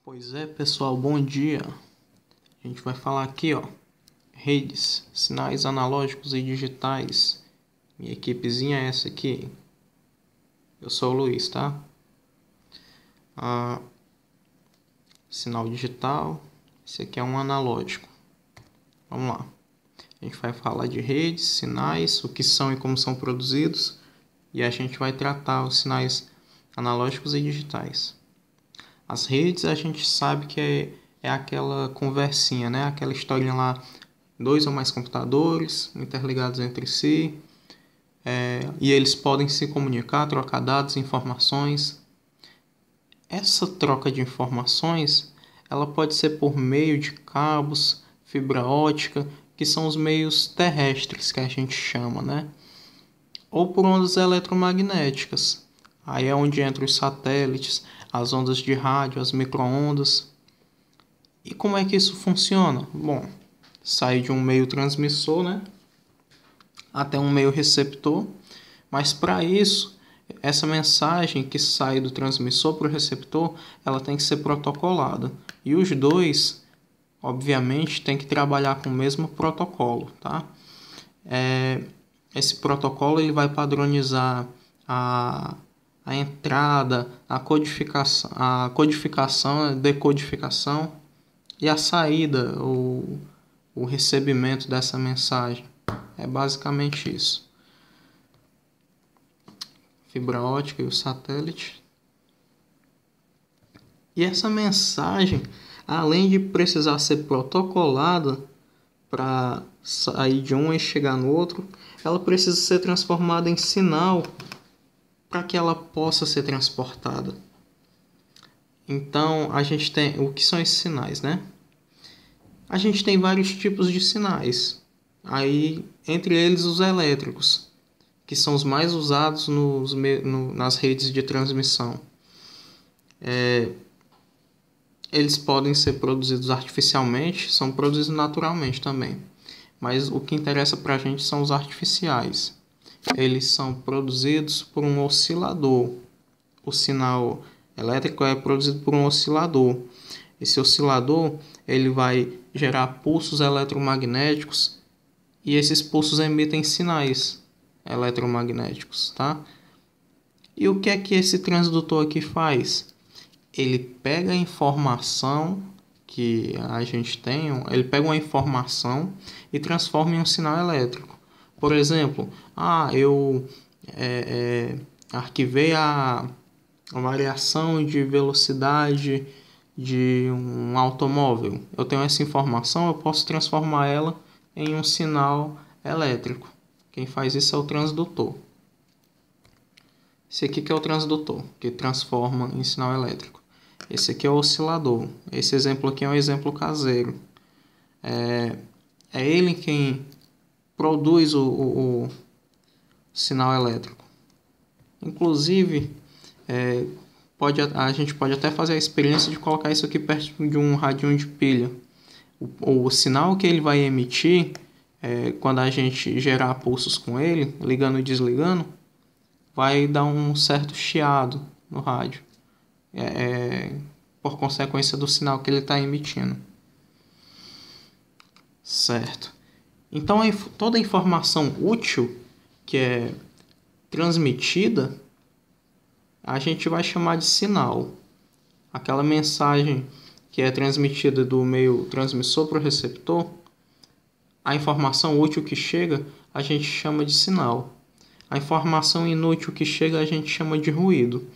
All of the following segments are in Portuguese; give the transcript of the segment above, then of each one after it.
Pois é, pessoal, bom dia. A gente vai falar aqui, ó, redes, sinais analógicos e digitais. Minha equipezinha é essa aqui. Eu sou o Luiz, tá? Sinal digital. Esse aqui é um analógico. Vamos lá. A gente vai falar de redes, sinais, o que são e como são produzidos. E a gente vai tratar os sinais analógicos e digitais. As redes a gente sabe que é aquela conversinha, né? Aquela historinha lá, dois ou mais computadores interligados entre si, e eles podem se comunicar, trocar dados, informações. Essa troca de informações, ela pode ser por meio de cabos, fibra ótica, que são os meios terrestres que a gente chama, né? Ou por ondas eletromagnéticas. Aí é onde entram os satélites, as ondas de rádio, as micro-ondas. E como é que isso funciona? Bom, sai de um meio transmissor, né, até um meio receptor, mas para isso, essa mensagem que sai do transmissor para o receptor, ela tem que ser protocolada. E os dois, obviamente, tem que trabalhar com o mesmo protocolo, tá? Esse protocolo ele vai padronizar a, a entrada, a codificação, a decodificação e a saída, o recebimento dessa mensagem. É basicamente isso. Fibra ótica e o satélite. E essa mensagem, além de precisar ser protocolada para sair de um e chegar no outro, ela precisa ser transformada em sinal para que ela possa ser transportada. Então, a gente tem o que são esses sinais, né? A gente tem vários tipos de sinais. Aí, entre eles, os elétricos, que são os mais usados nas redes de transmissão. Eles podem ser produzidos artificialmente, são produzidos naturalmente também. Mas o que interessa para a gente são os artificiais. Eles são produzidos por um oscilador. O sinal elétrico é produzido por um oscilador. Esse oscilador ele vai gerar pulsos eletromagnéticos e esses pulsos emitem sinais eletromagnéticos, tá? E o que é que esse transdutor aqui faz? Ele pega a informação que a gente tem, ele pega uma informação e transforma em um sinal elétrico. Por exemplo, eu arquivei a variação de velocidade de um automóvel. Eu tenho essa informação, eu posso transformar ela em um sinal elétrico. Quem faz isso é o transdutor. Esse aqui que é o transdutor, que transforma em sinal elétrico. Esse aqui é o oscilador. Esse exemplo aqui é um exemplo caseiro. É ele quem produz o sinal elétrico. Inclusive, a gente pode até fazer a experiência de colocar isso aqui perto de um radinho de pilha. O sinal que ele vai emitir, quando a gente gerar pulsos com ele, ligando e desligando, vai dar um certo chiado no rádio, por consequência do sinal que ele está emitindo. Certo. Então, toda a informação útil que é transmitida, a gente vai chamar de sinal. Aquela mensagem que é transmitida do meio transmissor para o receptor, a informação útil que chega, a gente chama de sinal. A informação inútil que chega, a gente chama de ruído.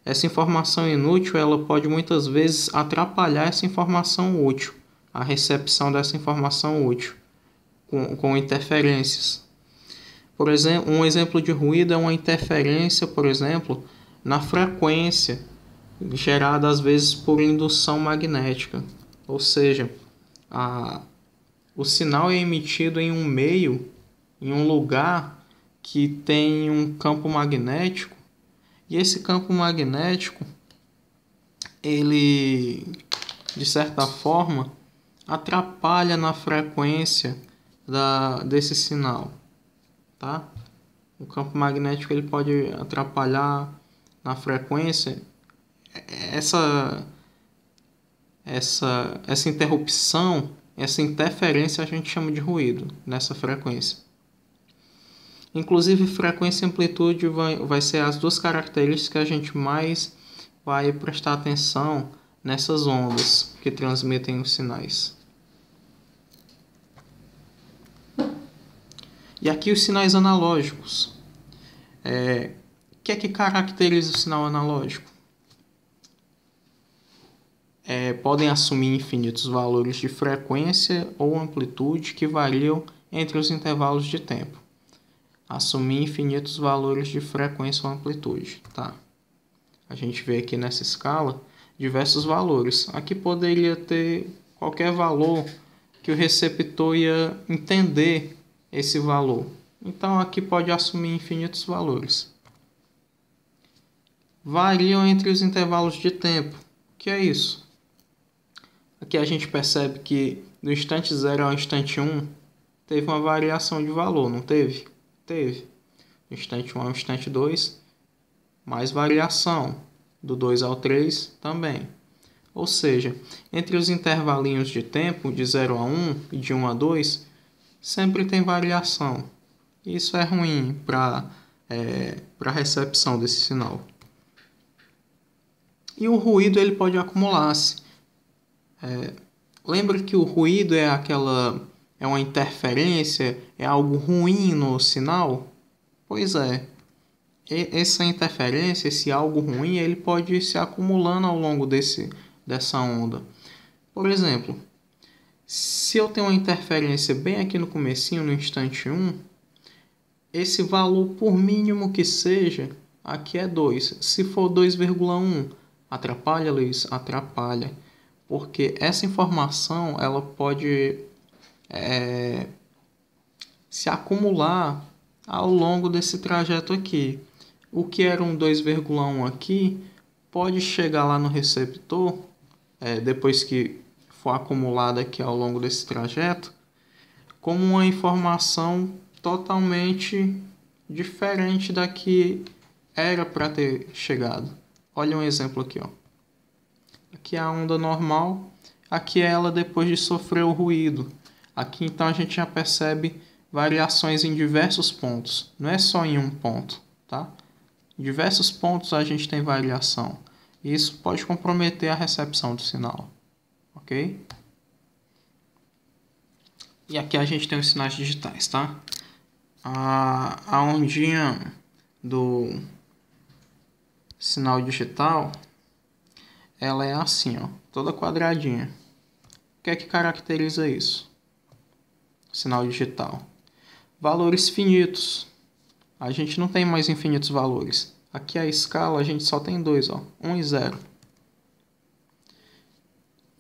Essa informação inútil, ela pode muitas vezes atrapalhar essa informação útil, a recepção dessa informação útil, com interferências. Por exemplo, um exemplo de ruído é uma interferência, por exemplo, na frequência, gerada às vezes por indução magnética. Ou seja, o sinal é emitido em um meio, em um lugar que tem um campo magnético, e esse campo magnético, ele, de certa forma, atrapalha na frequência desse sinal, tá? O campo magnético ele pode atrapalhar na frequência. essa interrupção, essa interferência a gente chama de ruído nessa frequência. Inclusive, frequência e amplitude vai ser as duas características que a gente mais vai prestar atenção nessas ondas que transmitem os sinais. E aqui os sinais analógicos. O que é que caracteriza o sinal analógico? Podem assumir infinitos valores de frequência ou amplitude que variam entre os intervalos de tempo. Assumir infinitos valores de frequência ou amplitude, tá? A gente vê aqui nessa escala diversos valores. Aqui poderia ter qualquer valor que o receptor ia entender esse valor. Então aqui pode assumir infinitos valores. Variam entre os intervalos de tempo. O que é isso? Aqui a gente percebe que do instante 0 ao instante 1 teve uma variação de valor, não teve? Teve. Do instante 1 ao instante 2, mais variação. Do 2 ao 3 também. Ou seja, entre os intervalinhos de tempo, de 0 a 1 e de 1 a 2, sempre tem variação. Isso é ruim para a recepção desse sinal. E o ruído ele pode acumular-se. Lembra que o ruído é uma interferência, é algo ruim no sinal? Pois é. Essa interferência, esse algo ruim, ele pode se acumulando ao longo dessa onda. Por exemplo, se eu tenho uma interferência bem aqui no comecinho, no instante 1, esse valor, por mínimo que seja, aqui é 2. Se for 2,1, atrapalha, Luiz? Atrapalha. Porque essa informação ela pode se acumular ao longo desse trajeto aqui. O que era um 2,1 aqui pode chegar lá no receptor, depois que for acumulado aqui ao longo desse trajeto, como uma informação totalmente diferente da que era para ter chegado. Olha um exemplo aqui, ó. Aqui é a onda normal, aqui é ela depois de sofrer o ruído. Aqui então a gente já percebe variações em diversos pontos, não é só em um ponto, tá? Em diversos pontos a gente tem variação. E isso pode comprometer a recepção do sinal, ok? E aqui a gente tem os sinais digitais, tá? A ondinha do sinal digital, ela é assim, ó, toda quadradinha. O que é que caracteriza isso? Sinal digital. Valores finitos. A gente não tem mais infinitos valores. Aqui a escala a gente só tem dois, ó, 1 e 0.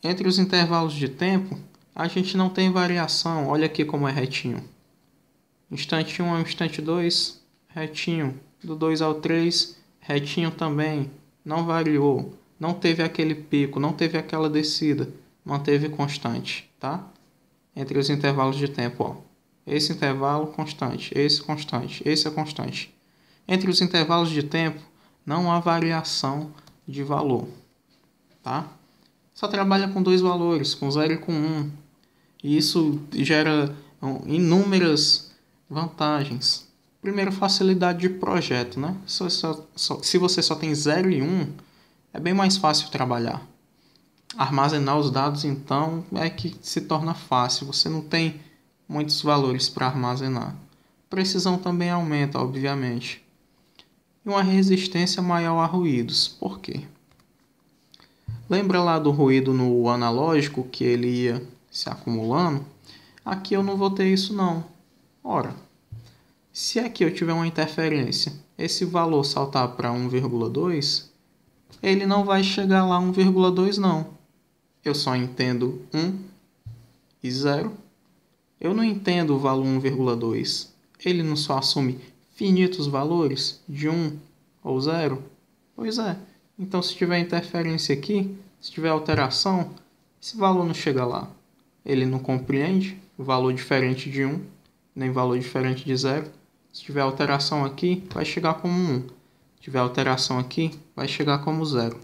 Entre os intervalos de tempo, a gente não tem variação. Olha aqui como é retinho. Instante 1 ao instante 2, retinho. Do 2 ao 3, retinho também. Não variou. Não teve aquele pico, não teve aquela descida. Manteve constante, tá? Entre os intervalos de tempo, ó. Esse intervalo constante, esse é constante. Entre os intervalos de tempo, não há variação de valor, tá? Só trabalha com dois valores, com 0 e com 1. E isso gera inúmeras vantagens. Primeiro, facilidade de projeto, né? Se você só tem 0 e 1, é bem mais fácil trabalhar. Armazenar os dados, então, é que se torna fácil. Você não tem muitos valores para armazenar. Precisão também aumenta, obviamente. E uma resistência maior a ruídos. Por quê? Lembra lá do ruído no analógico, que ele ia se acumulando? Aqui eu não vou ter isso não. Ora, se aqui eu tiver uma interferência, esse valor saltar para 1,2, ele não vai chegar lá a 1,2 não. Eu só entendo 1 e 0. Eu não entendo o valor 1,2. Ele não só assume finitos valores de 1 ou 0? Pois é. Então, se tiver interferência aqui, se tiver alteração, esse valor não chega lá. Ele não compreende o valor diferente de 1, nem valor diferente de 0. Se tiver alteração aqui, vai chegar como 1. Se tiver alteração aqui, vai chegar como 0.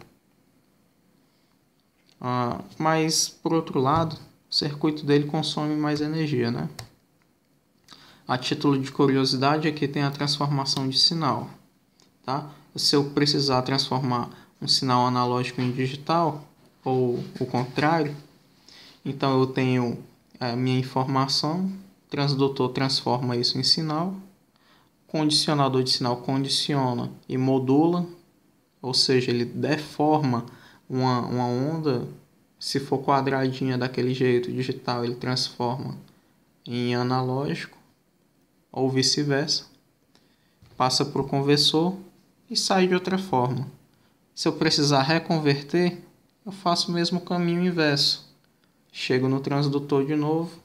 Mas, por outro lado, o circuito dele consome mais energia, né? A título de curiosidade, aqui tem a transformação de sinal, tá? Se eu precisar transformar um sinal analógico em digital, ou o contrário, então eu tenho a minha informação, o transdutor transforma isso em sinal, o condicionador de sinal condiciona e modula, ou seja, ele deforma uma onda. Se for quadradinha daquele jeito digital, ele transforma em analógico, ou vice-versa, passa para o conversor e sai de outra forma. Se eu precisar reconverter, eu faço o mesmo caminho inverso. Chego no transdutor de novo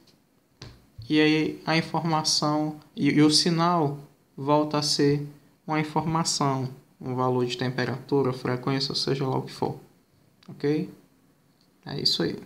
e aí a informação e o sinal volta a ser uma informação, um valor de temperatura, frequência, ou seja lá o que for. Ok? É isso aí.